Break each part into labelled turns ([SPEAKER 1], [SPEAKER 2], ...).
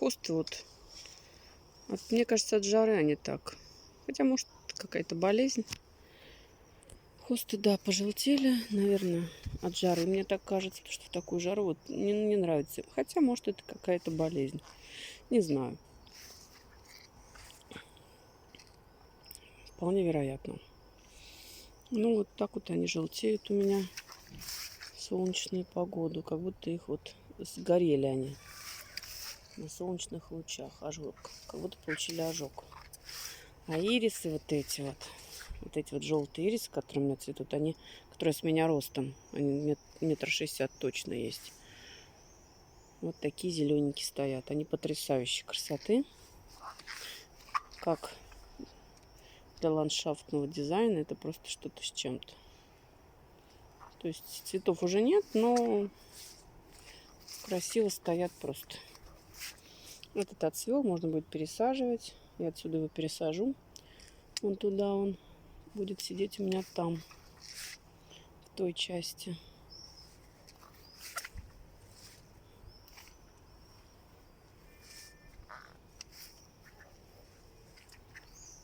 [SPEAKER 1] кусты вот. Мне кажется, от жары они так. Хотя, может, какая-то болезнь. Кусты, да, пожелтели, наверное, от жары. Мне так кажется, что в такую жару вот не нравится. Хотя, может, это какая-то болезнь. Не знаю. Вполне вероятно. Ну, вот так вот они желтеют у меня в солнечную погоду. Как будто их вот сгорели они на солнечных лучах. Ожог. Как будто получили ожог. А ирисы вот эти вот желтые ирисы, которые у меня цветут, они, которые с меня ростом, они 1,60 м точно есть. Вот такие зелененькие стоят. Они потрясающей красоты. Как для ландшафтного дизайна это просто что-то с чем-то. То есть цветов уже нет, но красиво стоят просто. Этот отцвел, можно будет пересаживать. Я отсюда его пересажу. Вон туда он будет сидеть у меня там, в той части.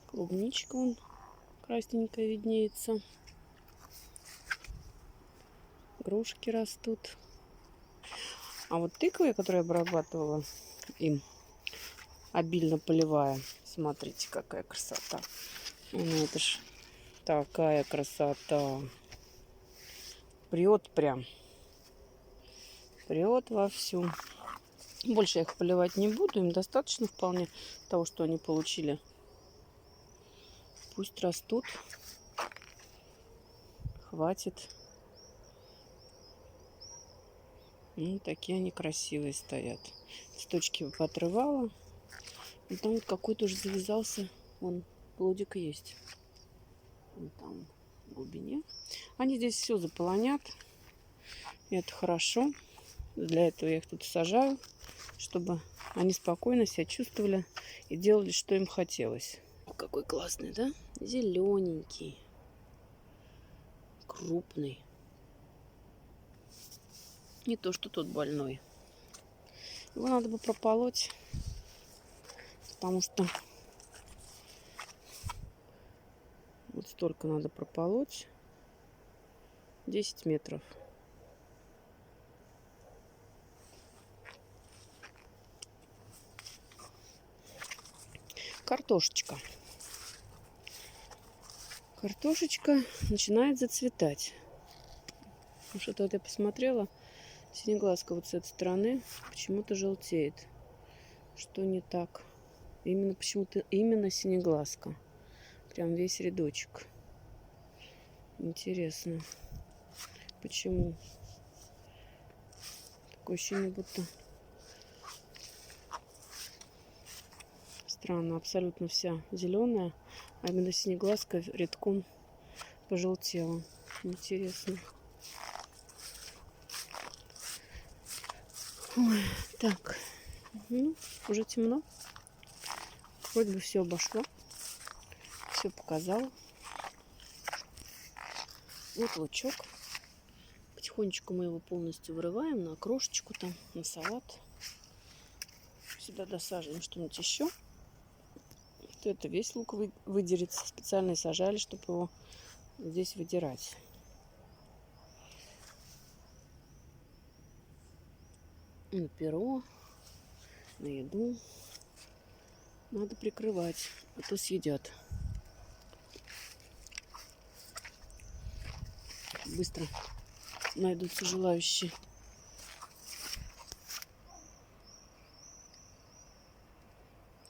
[SPEAKER 1] Клубничка вон красненькая виднеется. Грушки растут. А вот тыква, которую я обрабатывала им, обильно поливая. Смотрите, какая красота. Ну, это ж такая красота. Прет прям. Прет вовсю. Больше я их поливать не буду. Им достаточно вполне того, что они получили. Пусть растут. Хватит. Ну, такие они красивые стоят. Цветочки поотрывала. И там вот какой-то уже завязался. Вон, плодик есть. Вон там, в глубине. Они здесь все заполонят. И это хорошо. Для этого я их тут сажаю, чтобы они спокойно себя чувствовали и делали, что им хотелось. Какой классный, да? Зелененький. Крупный. Не то, что тот больной. Его надо бы прополоть, потому что вот столько надо прополоть. 10 метров. Картошечка. Картошечка начинает зацветать. Что-то вот я посмотрела. Синеглазка вот с этой стороны почему-то желтеет. Что не так? Именно почему-то именно синеглазка. Прям весь рядочек. Интересно. Почему? Такое ощущение, будто странно. Абсолютно вся зеленая. А именно синеглазка редком пожелтела. Интересно. Ой, так. Ну, уже темно. Вроде бы все обошло. Все показала. Вот лучок. Потихонечку мы его полностью вырываем на крошечку там, на салат. Сюда досаживаем что-нибудь еще. Вот это весь лук выдерется. Специально сажали, чтобы его здесь выдирать. На перо, на еду. Надо прикрывать, а то съедят. Быстро найдутся желающие.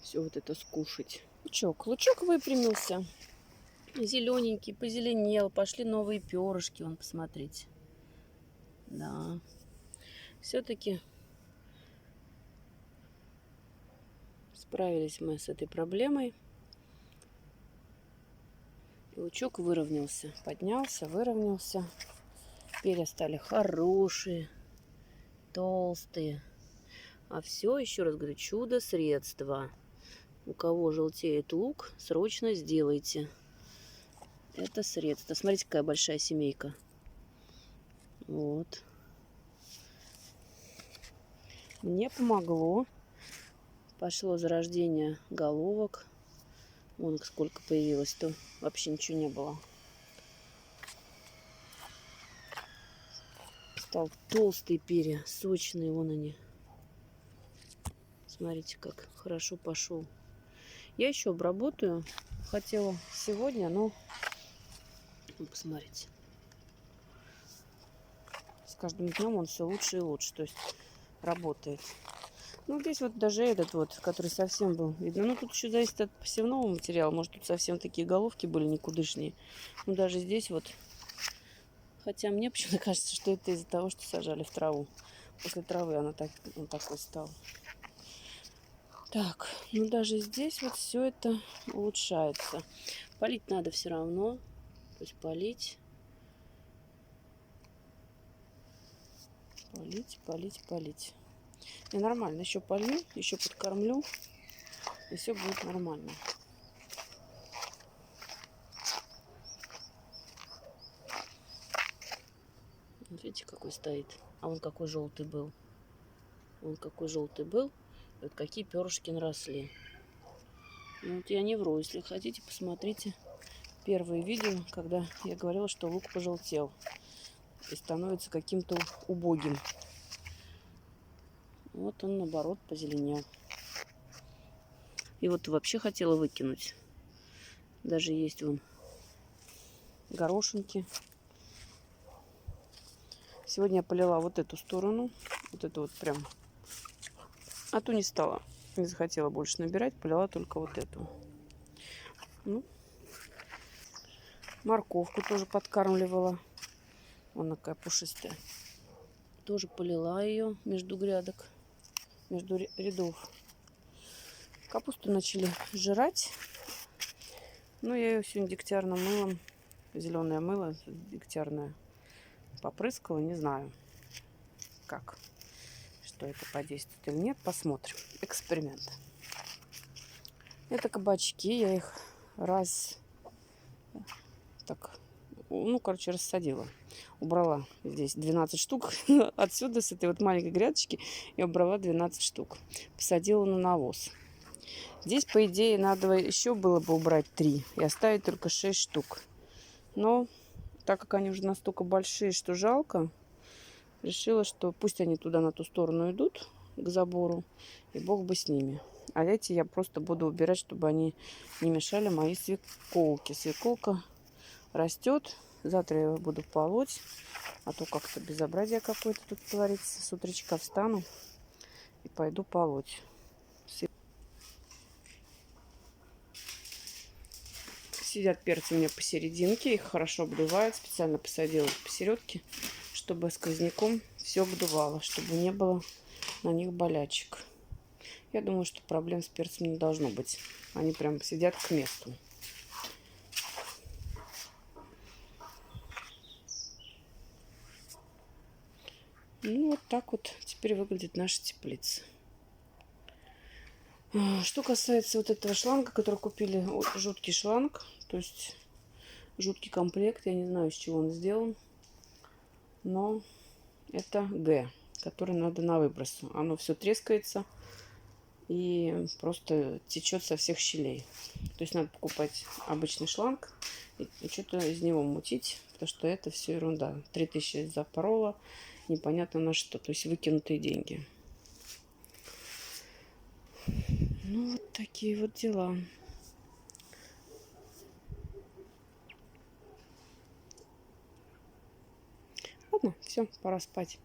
[SPEAKER 1] Все вот это скушать. Лучок выпрямился. Зелененький, позеленел. Пошли новые перышки. Вон, посмотрите. Да. Все-таки справились мы с этой проблемой. И лучок выровнялся. Поднялся, выровнялся. Перья стали хорошие, толстые. А все, еще раз говорю, чудо-средство. У кого желтеет лук, срочно сделайте. Это средство. Смотрите, какая большая семейка. Вот. Мне помогло. Пошло зарождение головок. Вон сколько появилось-то. Вообще ничего не было. Стал толстые перья, сочные, вон они. Смотрите, как хорошо пошел. Я еще обработаю. Хотела сегодня, но посмотрите. С каждым днем он все лучше и лучше. То есть работает. Ну, здесь вот даже этот вот, который совсем был видно. Ну, тут еще зависит от посевного материала. Может, тут совсем такие головки были никудышние. Ну, даже здесь вот. Хотя мне почему-то кажется, что это из-за того, что сажали в траву. После травы он такой стал. Так, ну даже здесь вот все это улучшается. Полить надо все равно. То есть полить. Полить. И нормально. Еще полью, еще подкормлю. И все будет нормально. Вот видите, какой стоит. А он какой желтый был. Вот какие перышки наросли. Ну, вот я не вру. Если хотите, посмотрите первые видео, когда я говорила, что лук пожелтел и становится каким-то убогим. Вот он, наоборот, позеленел. И вот вообще хотела выкинуть. Даже есть вон горошинки. Сегодня я полила вот эту сторону. Вот это вот прям. А то не стала. Не захотела больше набирать. Полила только вот эту. Ну, морковку тоже подкармливала. Вон такая пушистая. Тоже полила ее между грядок. Между рядов. Капусту начали жрать. Но я ее сегодня дегтярным мылом. Зеленое мыло дегтярное. Попрыскала. Не знаю, как. Что это подействует или нет. Посмотрим. Эксперимент. Это кабачки. Я их рассадила. Убрала здесь 12 штук. Отсюда, с этой вот маленькой грядочки, я убрала 12 штук. Посадила на навоз. Здесь, по идее, надо еще было бы убрать 3 и оставить только 6 штук. Но, так как они уже настолько большие, что жалко, решила, что пусть они туда, на ту сторону идут, к забору, и бог бы с ними. А эти я просто буду убирать, чтобы они не мешали моей свеколке. Свеколка растет. Завтра я его буду полоть. А то как-то безобразие какое-то тут творится. С утречка встану и пойду полоть. Сидят перцы у меня посерединке. Их хорошо обдувают. Специально посадила их посередке, чтобы сквозняком все обдувало, чтобы не было на них болячек. Я думаю, что проблем с перцем не должно быть. Они прям сидят к месту. Ну, вот так вот теперь выглядит наша теплица. Что касается вот этого шланга, который купили, жуткий шланг, то есть жуткий комплект, я не знаю, из чего он сделан, но это Г, который надо на выброс. Оно все трескается и просто течет со всех щелей. То есть надо покупать обычный шланг и что-то из него мутить, потому что это все ерунда. 3000 запорола, непонятно на что, то есть выкинутые деньги. Ну, вот такие вот дела. Ладно, все, пора спать.